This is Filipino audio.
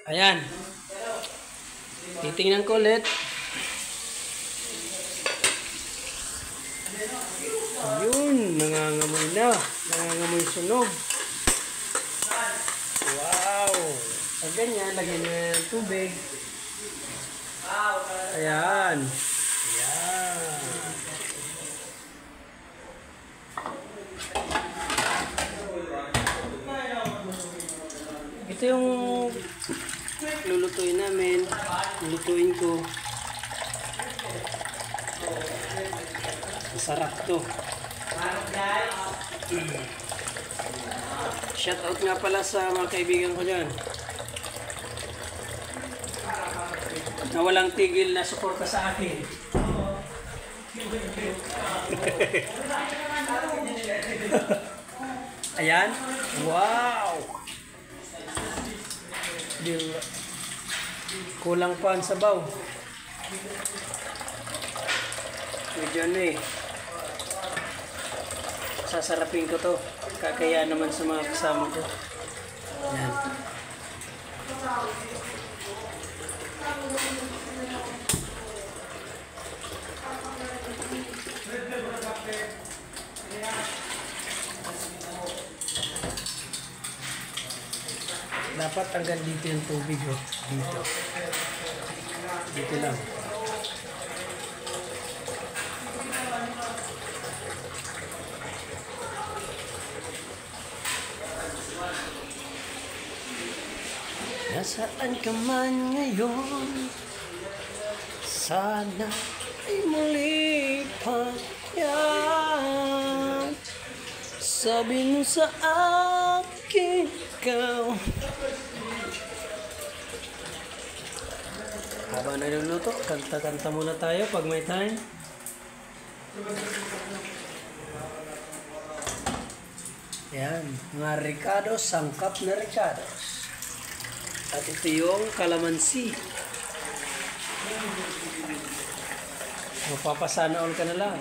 Ayan. Titingnan ko ulit. Ayun, nangangamoy na. Nangangamoy sunog. Wow. Pag ganyan, lagyan nyo ng tubig. Ayan. Ayan. Ito yung lulutuin namin. Lulutuin ko. Masarap to. Shout out nga pala sa mga kaibigan ko dyan. Na walang tigil na suporta sa akin. Ayan. Wow! Kulang pa ang sabaw. Medyo ano eh. Sasarapin ko to. Kakaya naman sa mga kasama ko. Ayan. Dapat hanggang dito yung tubig, oh. Dito. Dito lang. Nasaan ka man ngayon, sana ay muli pa yan. Sabi mo sa akin, ikaw. Habang naluluto, kanta-kanta muna tayo pag may time. Yan, mga ricados, sangkap na ricados. At ito yung kalamansi. Mapapasana all ka na lang.